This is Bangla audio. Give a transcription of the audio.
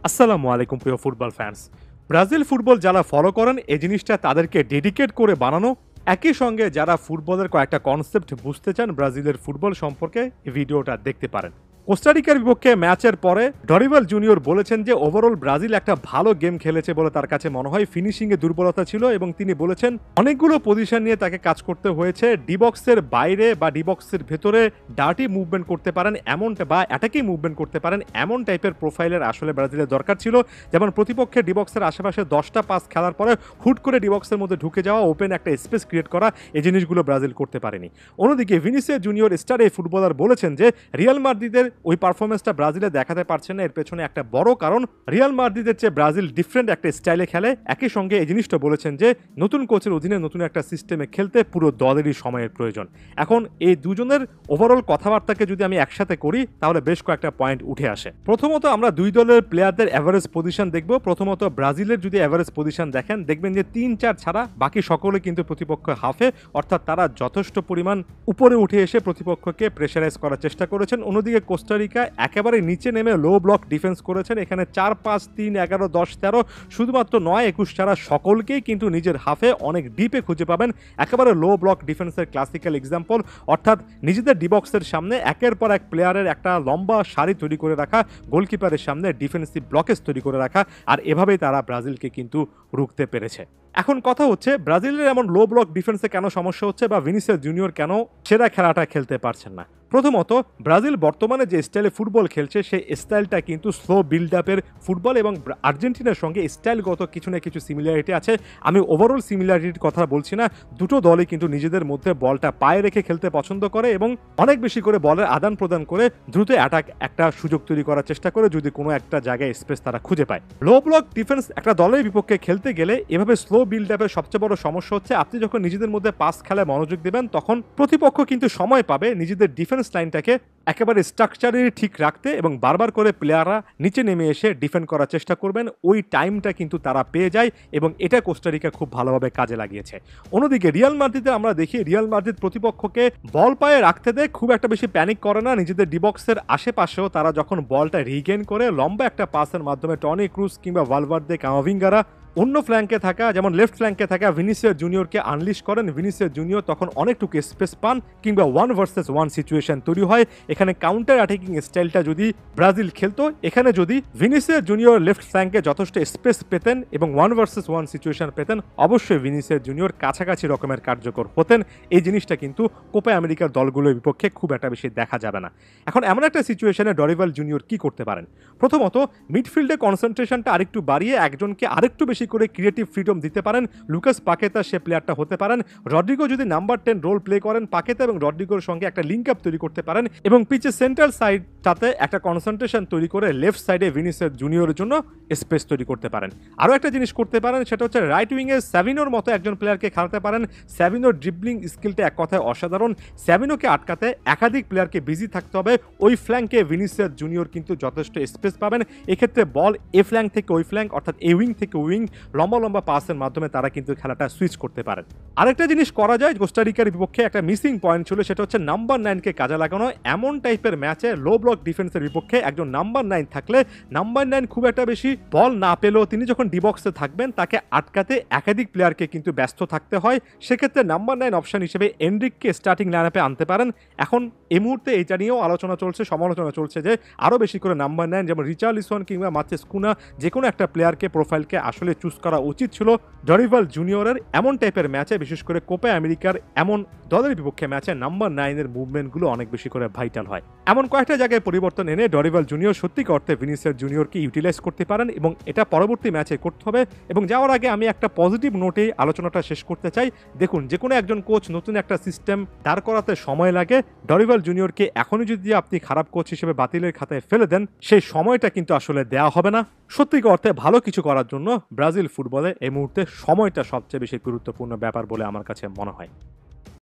আসসালামু আলাইকুম প্রিয় ফুটবল ফ্যান্স। ব্রাজিল ফুটবল যারা ফলো করেন এই জিনিসটা তাদেরকে ডেডিকেট করে বানানো। একই সঙ্গে যারা ফুটবলের কয়েকটা কনসেপ্ট বুঝতে চান ব্রাজিলের ফুটবল সম্পর্কে এই ভিডিওটা দেখতে পারেন। কোস্টারিকার বিপক্ষে ম্যাচের পরে ডরিভাল জুনিয়র বলেছেন যে ওভারঅল ব্রাজিল একটা ভালো গেম খেলেছে বলে তার কাছে মনে হয়। ফিনিশিংয়ে দুর্বলতা ছিল এবং তিনি বলেছেন অনেকগুলো পজিশন নিয়ে তাকে কাজ করতে হয়েছে। ডিবক্সের বাইরে বা ডিবক্সের ভেতরে ডার্টি মুভমেন্ট করতে পারেন এমন বা অ্যাটাকিং মুভমেন্ট করতে পারেন এমন টাইপের প্রোফাইলের আসলে ব্রাজিলের দরকার ছিল। যেমন প্রতিপক্ষের ডিবক্সের আশেপাশে 10টা পাস খেলার পরে হুট করে ডিবক্সের মধ্যে ঢুকে যাওয়া, ওপেন একটা স্পেস ক্রিয়েট করা, এই জিনিসগুলো ব্রাজিল করতে পারেনি। অন্যদিকে ভিনিসিয়াস জুনিয়র স্টার এই ফুটবলার বলেছেন যে রিয়াল মাদ্রিদের ওই পারফরমেন্সটা ব্রাজিলে দেখাতে পারছে না। এর পেছনে একটা বড় কারণ রিয়াল মাদ্রিদের চেয়ে ব্রাজিল ডিফারেন্ট একটা স্টাইলে খেলে। একই সঙ্গে এই জিনিসটা বলেছেন যে নতুন কোচের অধীনে নতুন একটা সিস্টেমে খেলতে পুরো দলেরই সময়ের প্রয়োজন। এখন এই দুজনের ওভারঅল কথাবার্তাকে যদি আমি একসাথে করি তাহলে বেশ কয়েকটা পয়েন্ট উঠে আসে। প্রথমত আমরা দুই দলের প্লেয়ারদের অ্যাভারেজ পজিশন দেখব। প্রথমত ব্রাজিলের যদি অ্যাভারেজ পজিশন দেখেন দেখবেন যে 3-4 ছাড়া বাকি সকলে কিন্তু প্রতিপক্ষ হাফে, অর্থাৎ তারা যথেষ্ট পরিমাণ উপরে উঠে এসে প্রতিপক্ষকে প্রেশারাইজ করার চেষ্টা করেছেন। অন্যদিকে কোস্টারিকা একেবারে নিচে নেমে লো ব্লক ডিফেন্স করেছেন। এখানে 4-5-3-11-10-13 শুধুমাত্র 9-21 ছাড়া সকলকেই কিন্তু নিজের হাফে অনেক ডিপে খুঁজে পাবেন। একেবারে লো ব্লক ডিফেন্সের ক্লাসিক্যাল এক্সাম্পল, অর্থাৎ নিজেদের ডিবক্সের সামনে একের পর এক প্লেয়ারের একটা লম্বা সারি তৈরি করে রাখা, গোলকিপারের সামনে ডিফেন্সিভ ব্লকেজ তৈরি করে রাখা, আর এভাবেই তারা ব্রাজিলকে কিন্তু রুখতে পেরেছে। এখন কথা হচ্ছে ব্রাজিলের এমন লো ব্লক ডিফেন্সে কেন সমস্যা হচ্ছে বা ভিনিসিয়াস জুনিয়র কেন সেরা খেলাটা খেলতে পারছেন না। প্রথমত ব্রাজিল বর্তমানে যে স্টাইলে ফুটবল খেলছে সেই স্টাইলটা কিন্তু স্লো বিল্ড আপের ফুটবল এবং আর্জেন্টিনার সঙ্গে স্টাইলগত কিছু না কিছু সিমিলারিটি আছে। আমি ওভারঅল সিমিলারিটির কথা বলছি না, দুটো দলই কিন্তু নিজেদের মধ্যে বলটা পায়ে রেখে খেলতে পছন্দ করে এবং অনেক বেশি করে বলের আদান প্রদান করে দ্রুত অ্যাটাক একটা সুযোগ তৈরি করার চেষ্টা করে যদি কোনো একটা জায়গায় স্পেস তারা খুঁজে পায়। লো ব্লক ডিফেন্স একটা দলের বিপক্ষে খেলতে গেলে এভাবে স্লো বিল্ড আপের সবচেয়ে বড় সমস্যা হচ্ছে আপনি যখন নিজেদের মধ্যে পাস খেলায় মনোযোগ দেবেন তখন প্রতিপক্ষ কিন্তু সময় পাবে নিজেদের ডিফেন্স লাইনটাকে একেবারে স্ট্রাকচারে ঠিক রাখতে এবং বারবার করে প্লেয়াররা নিচে নেমে এসে ডিফেন্ড করার চেষ্টা করবেন। ওই টাইমটা কিন্তু তারা পেয়ে যায় এবং এটা কোস্টারিকা খুব ভালোভাবে কাজে লাগিয়েছে। অন্যদিকে রিয়াল মাদ্রিদে আমরা দেখি রিয়াল মাদ্রিদ প্রতিপক্ষকে বল পায়ে রাখতে দেয়, খুব একটা বেশি প্যানিক করে না। নিজেদের ডিবক্সের আশেপাশেও তারা যখন বলটা রিগেন করে লম্বা একটা পাসের মাধ্যমে টনি ক্রুজ কিংবা ভালভার্দে, কামাভিঙ্গারা অন্য ফ্ল্যাঙ্কে থাকা যেমন লেফট ফ্ল্যাঙ্কে থাকা ভিনিসিয়াস জুনিয়রকে আনলিশ করেন। ভিনিসিয়াস জুনিয়র তখন অনেকটুকু স্পেস পান কিংবা 1 ভার্সেস 1 সিচুয়েশন তৈরি হয়। এখানে কাউন্টার অ্যাটাকিং স্টাইলটা যদি ব্রাজিল খেলতো, এখানে যদি ভিনিসিয়াস জুনিয়র লেফট ফ্ল্যাঙ্কে যথেষ্ট স্পেস পেতেন এবং 1 ভার্সেস 1 সিচুয়েশন পেতেন, অবশ্যই ভিনিসিয়াস জুনিয়র কাছাকাছি রকমের কার্যকর হতেন। এই জিনিসটা কিন্তু কোপা আমেরিকার দলগুলোর বিপক্ষে খুব একটা বেশি দেখা যাবে না। এখন এমন একটা সিচুয়েশনে ডরিভাল জুনিয়র কি করতে পারেন? প্রথমত মিডফিল্ডে কনসেন্ট্রেশনটা আরেকটু বাড়িয়ে একজনকে আরেকটু বেশি করে ক্রিয়েটিভ ফ্রিডম দিতে পারেন। লুকাস পাকেতা সে প্লেয়ারটা হতে পারেন। রড্রিগো যদি নাম্বার 10 রোল প্লে করেন, পাকেতা এবং রড্রিগোর সঙ্গে একটা লিঙ্ক আপ তৈরি করতে পারেন এবং পিচের সেন্ট্রাল সাইডটাতে একটা কনসেন্ট্রেশন তৈরি করে লেফট সাইডে ভিনিসিয়াস জুনিয়রের জন্য স্পেস তৈরি করতে পারেন। আরও একটা জিনিস করতে পারেন, সেটা হচ্ছে রাইট উইংয়ে স্যাভিনোর মতো একজন প্লেয়ারকে খেলাতে পারেন। স্যাভিনোর ড্রিবলিং স্কিলটা এক কথায় অসাধারণ। স্যাভিনোকে আটকাতে একাধিক প্লেয়ারকে বিজি থাকতে হবে। ওই ফ্ল্যাঙ্কে ভিনিসিয়াস জুনিয়র কিন্তু যথেষ্ট স্পেস পাবেন। এক্ষেত্রে বল এ ফ্ল্যাঙ্ক থেকে ওই ফ্ল্যাঙ্ক, অর্থাৎ এ উইং থেকে উইং, লম্বা লম্বা পাসের মাধ্যমে তারা কিন্তু খেলাটা সুইচ করতে পারেন। আরেকটা জিনিস করা যায়, কোস্টারিকার বিপক্ষে একটা মিসিং পয়েন্ট ছিল, সেটা হচ্ছে নাম্বার 9কে কাজে লাগানো। এমন টাইপের ম্যাচে লো ব্লক ডিফেন্সের বিপক্ষে একজন নাম্বার 9 থাকলে নাম্বার 9 খুব একটা বেশি বল না পেলেও তিনি যখন ডিবক্সে থাকবেন তাকে আটকাতে একাধিক প্লেয়ারকে কিন্তু ব্যস্ত থাকতে হয়। সেক্ষেত্রে নাম্বার 9 অপশন হিসেবে এনরিককে স্টার্টিং লাইনআপে আনতে পারেন। এখন এই মুহূর্তে এইটা নিয়েও আলোচনা চলছে, সমালোচনা চলছে যে আরও বেশি করে নাম্বার 9 যেমন রিচার্লিসন কিংবা মাথিয়াস কুনা যে কোনো একটা প্লেয়ারকে প্রোফাইলকে আসলে চুজ করা উচিত ছিল ডরিভাল জুনিয়রের। এমন টাইপের ম্যাচে বিশেষ করে কোপা আমেরিকার এমন দলের বিপক্ষে ম্যাচে নাম্বার 9-এর মুভমেন্টগুলো অনেক বেশি করে ভাইটাল হয়। এমন কয়েকটা জায়গায় পরিবর্তন এনে ডরিভাল জুনিয়র সত্যিকার অর্থে ভিনিসিয়াস জুনিয়রকে ইউটিলাইজ করতে পারেন এবং এটা পরবর্তী ম্যাচে করতে হবে। এবং যাওয়ার আগে আমি একটা পজিটিভ নোটেই আলোচনাটা শেষ করতে চাই। দেখুন, যে কোনো একজন কোচ নতুন একটা সিস্টেম দাঁড় করাতে সময় লাগে। ডরিভাল জুনিয়রকে এখনই যদি আপনি খারাপ কোচ হিসেবে বাতিলের খাতায় ফেলে দেন, সেই সময়টা কিন্তু আসলে দেওয়া হবে না। সত্যিকার অর্থে ভালো কিছু করার জন্য ব্রাজিল ফুটবলে এই মুহূর্তে সময়টা সবচেয়ে বেশি গুরুত্বপূর্ণ ব্যাপার বলে আমার কাছে মনে হয়।